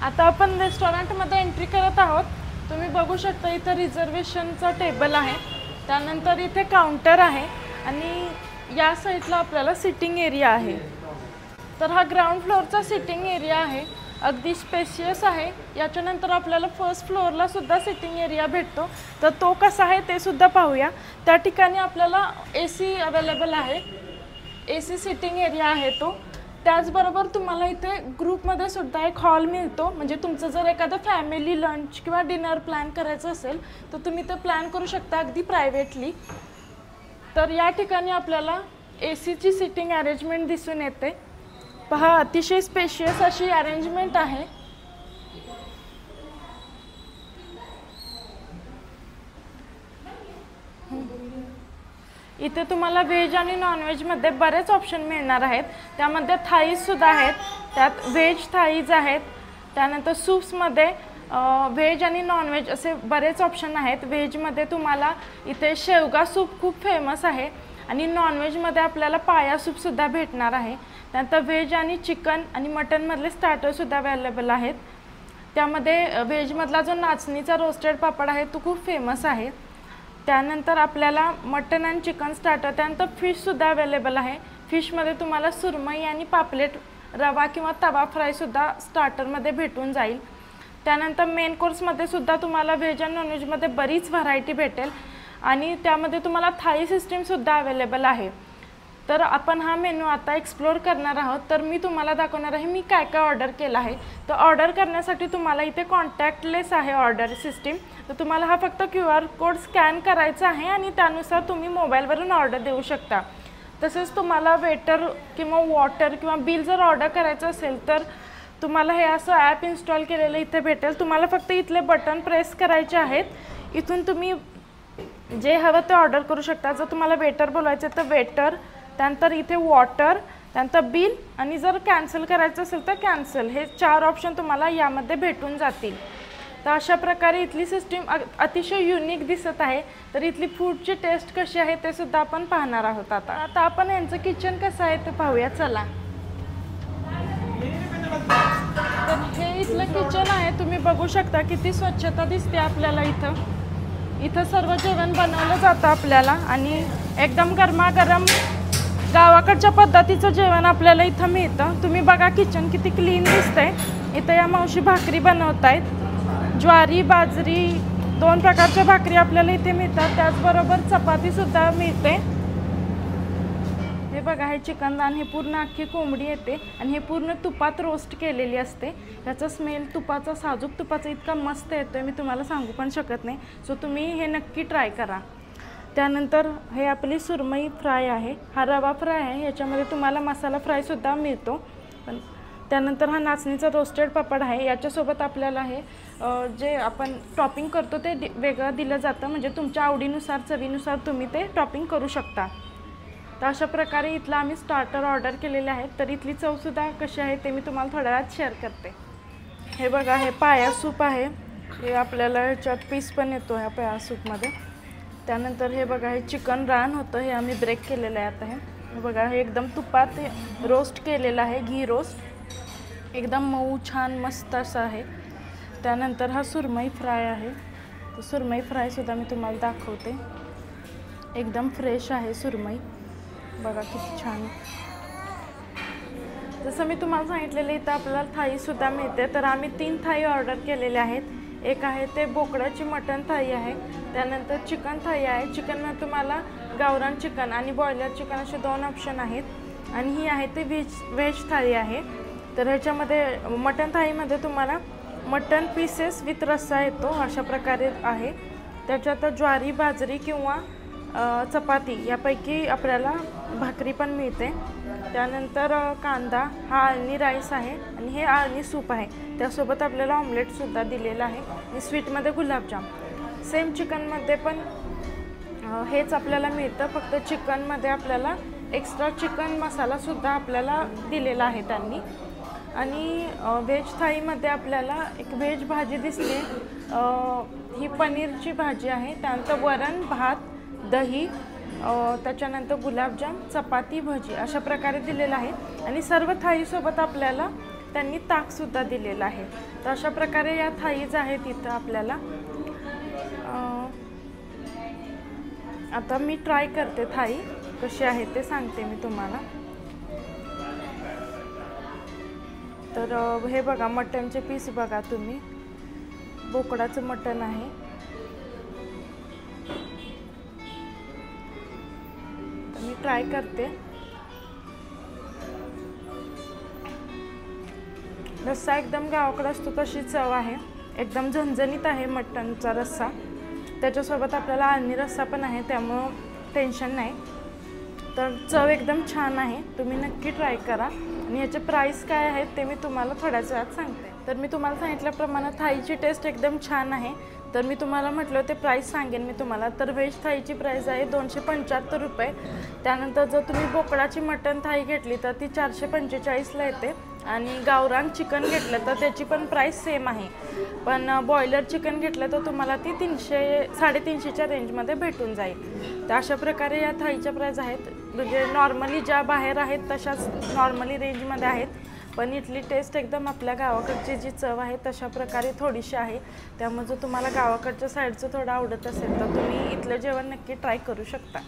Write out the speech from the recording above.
आता आपण रेस्टॉरंटमध्ये एंट्री करत आहोत। तुम्ही बघू शकता इथे रिझर्वेशनचा टेबल आहे, त्यानंतर इथे काउंटर आहे आणि या साईडला आपल्याला सिटिंग एरिया आहे। तर हा ग्राउंड फ्लोअरचा सिटिंग एरिया आहे, अगदी स्पेशियस आहे। याच्यानंतर आपल्याला फर्स्ट फ्लोअरला सुद्धा सिटिंग एरिया भेटतो, तर तो कसा आहे ते सुद्धा पाहूया। त्या ठिकाणी आपल्याला AC अवेलेबल आहे, AC सिटिंग एरिया आहे तो। त्याचबरोबर तुम्हाला इथे ग्रुपमध्ये सुद्धा एक हॉल मिळतो, म्हणजे तुमचं जर एखादं फॅमिली लंच किंवा डिनर प्लॅन करायचं असेल तर तुम्ही ते प्लॅन करू शकता अगदी प्रायव्हेटली। तर या ठिकाणी आपल्याला ACची सिटिंग अरेंजमेंट दिसून येते। पहा, अतिशय स्पेशियस अशी अरेंजमेंट आहे। इथे तुम्हाला व्हेज आणि नॉनव्हेजमध्ये बरेच ऑप्शन मिळणार आहेत। त्यामध्ये थाईजसुद्धा आहेत, त्यात व्हेज थाईज आहेत। त्यानंतर सूप्समध्ये व्हेज आणि नॉनव्हेज असे बरेच ऑप्शन आहेत। व्हेजमध्ये तुम्हाला इथे शेवगा सूप खूप फेमस आहे आणि नॉनव्हेजमध्ये आपल्याला पाया सूपसुद्धा भेटणार आहे। त्यानंतर व्हेज आणि चिकन आणि मटनमधले स्टार्टरसुद्धा अवेलेबल आहेत। त्यामध्ये व्हेजमधला जो नाचणीचा रोस्टेड पापड आहे तो खूप फेमस आहे। त्यानंतर आपल्याला मटन आणि चिकन स्टार्टर, त्यानंतर फिशसुद्धा अवेलेबल आहे। फिशमध्ये तुम्हाला सुरमई आणि पापलेट, रवा किंवा तवा फ्रायसुद्धा स्टार्टरमध्ये भेटून जाईल। त्यानंतर मेन कोर्समध्ये सुद्धा तुम्हाला व्हेज आणि नॉनव्हेजमध्ये बरीच व्हरायटी भेटेल आणि त्यामध्ये तुम्हाला थाई सिस्टीमसुद्धा अवेलेबल आहे। तर आपण हा मेनू आता एक्सप्लोर करणार आहोत। तर मी तुम्हाला दाखवणार आहे मी काय काय ऑर्डर केलं आहे। तर ऑर्डर करण्यासाठी तुम्हाला इथे कॉन्टॅक्टलेस आहे ऑर्डर सिस्टीम। तर तुम्हाला हा फक्त QR कोड स्कॅन करायचा आहे आणि त्यानुसार तुम्ही मोबाईलवरून ऑर्डर देऊ शकता। तसेच तुम्हाला वेटर किंवा वॉटर किंवा बिल जर ऑर्डर करायचं असेल तर तुम्हाला हे असं ॲप इन्स्टॉल केलेलं इथे भेटेल। तुम्हाला फक्त इथले बटन प्रेस करायचे आहेत, इथून तुम्ही जे हवं ते ऑर्डर करू शकता। जर तुम्हाला वेटर बोलायचं तर वेटर, त्यानंतर इथे वॉटर, त्यानंतर बिल आणि जर कॅन्सल करायचं असेल तर कॅन्सल, हे 4 ऑप्शन तुम्हाला यामध्ये भेटून जातील। तर अशा प्रकारे इथली सिस्टीम अतिशय युनिक दिसत आहे। तर इथली फूडची टेस्ट कशी आहे ते सुद्धा आपण पाहणार आहोत। आता आपण यांचं किचन कसं आहे ते पाहूया, चला। तर हे इथलं किचन आहे, तुम्ही बघू शकता किती स्वच्छता दिसते आपल्याला इथं सर्व जेवण बनवलं जातं आपल्याला आणि एकदम गरमागरम गावाकडच्या पद्धतीचं जेवण आपल्याला इथं मिळतं। तुम्ही बघा किचन किती क्लीन दिसतंय। इथं या मावशी भाकरी बनवत आहेत, ज्वारी बाजरी 2 प्रकारच्या भाकरी आपल्याला इथे मिळतात। त्याचबरोबर चपातीसुद्धा मिळते। हे बघा, हे चिकन दान, हे पूर्ण अख्खी कोंबडी येते आणि हे पूर्ण तुपात रोस्ट केलेली असते। त्याचा स्मेल तुपाचा, साजूक तुपाचा इतका मस्त येतोय मी तुम्हाला सांगू पण शकत नाही। सो तुम्ही हे नक्की ट्राय करा। त्यानंतर हे आपली सुरमई फ्राय आहे, हा रवा फ्राय आहे, याच्यामध्ये तुम्हाला मसाला फ्रायसुद्धा मिळतो। पण त्यानंतर हा नाचणीचा रोस्टेड पापड आहे, याच्यासोबत आपल्याला हे जे आपण टॉपिंग करतो ते वेगळं दिलं जातं, म्हणजे तुमच्या आवडीनुसार चवीनुसार तुम्ही ते टॉपिंग करू शकता। तर अशा प्रकारे इथला आम्ही स्टार्टर ऑर्डर केलेले आहेत। तर इथली चवसुद्धा कशी आहे ते मी तुम्हाला थोड्या वेळात शेअर करते। हे बघा, हे पाया सूप आहे, हे आपल्याला ह्याच्यात पीस पण येतो ह्या पाया सूपमध्ये। त्यानंतर हे बघा, हे चिकन रान होतं, हे आम्ही ब्रेक केलेलं आहे आता। हे बघा, हे एकदम तुपात रोस्ट केलेलं आहे, घी रोस्ट, एकदम मऊ छान मस्त असं आहे। त्यानंतर हा सुरमई फ्राय आहे, तर सुरमई फ्रायसुद्धा मी तुम्हाला दाखवते। एकदम फ्रेश आहे सुरमई, बघा किती छान। जसं मी तुम्हाला सांगितलेलं इथं आपल्याला थाईसुद्धा मिळते। तर आम्ही 3 थाई ऑर्डर केलेले आहेत। एक आहे ते बोकडाची मटन थाई आहे, त्यानंतर चिकन थाई आहे। चिकनमध्ये तुम्हाला गावरान चिकन आणि बॉयलर चिकन असे 2 ऑप्शन आहेत आणि ही आहे ते व्हेज थाई आहे। तर ह्याच्यामध्ये मटन थाईमध्ये तुम्हाला मटन पीसेस विथ रस्सा येतो, अशा प्रकारे आहे। त्याच्यात ज्वारी बाजरी किंवा चपाती यापैकी आपल्याला भाकरी पण मिळते। त्यानंतर कांदा, हा आळणी राईस आहे आणि हे आळणी सूप आहे। त्यासोबत आपल्याला ऑमलेटसुद्धा दिलेलं आहे आणि स्वीटमध्ये गुलाबजाम। सेम चिकनमध्ये पण हेच आपल्याला मिळतं, फक्त चिकनमध्ये आपल्याला एक्स्ट्रा चिकन मसालासुद्धा आपल्याला दिलेला आहे त्यांनी। आणि व्हेज थाईमध्ये आपल्याला एक व्हेज भाजी दिसते, ही पनीरची भाजी आहे। त्यानंतर वरण भात, दही, त्याच्यानंतर गुलाबजाम, चपाती, भजी अशा प्रकारे दिलेलं आहे। आणि सर्व थाळीसोबत आपल्याला त्यांनी ताकसुद्धा दिलेलं आहे. तर अशा प्रकारे या थाळीज आहेत इथं आपल्याला. आता मी ट्राय करते थाळी कशी आहे ते सांगते मी तुम्हाला. तर हे बघा मटनचे पीस बघा तुम्ही, बोकडाचं मटन आहे. तर मी ट्राय करते. रस्सा एकदम गावाकडे असतो तशी चव आहे, एकदम झणझणीत आहे मटनचा रस्सा. त्याच्यासोबत आपल्याला आळणी रस्सा पण आहे, त्यामुळं टेन्शन नाही. तर चव एकदम छान आहे, तुम्ही नक्की ट्राय करा. आणि याचे प्राईस काय आहेत ते मी तुम्हाला थोड्याच वेळात सांगते. तर मी तुम्हाला सांगितल्याप्रमाणे थाळीची टेस्ट एकदम छान आहे. तर मी तुम्हाला म्हटलं ते प्राईस सांगेन मी तुम्हाला. तर व्हेज थाळीची प्राईस आहे 275 रुपये. त्यानंतर जर तुम्ही बोकडाची मटण थाळी घेतली तर ती 445ला येते. आणि गावरान चिकन घेतलं तर त्याची पण प्राईस सेम आहे. पण बॉयलर चिकन घेतलं तर तुम्हाला ती 300-350च्या रेंजमध्ये भेटून जाईल. तर अशा प्रकारे या थाळीच्या प्राईस आहेत. म्हणजे नॉर्मली ज्या बाहेर आहेत तशाच नॉर्मली रेंजमध्ये आहेत. पण इथली टेस्ट एकदम आपल्या गावाकडची जी चव आहे तशा प्रकारे थोडीशी आहे. त्यामुळे जर तुम्हाला गावाकडच्या साईडचं थोडं आवडत असेल तर तुम्ही इथलं जेवण नक्की ट्राय करू शकता.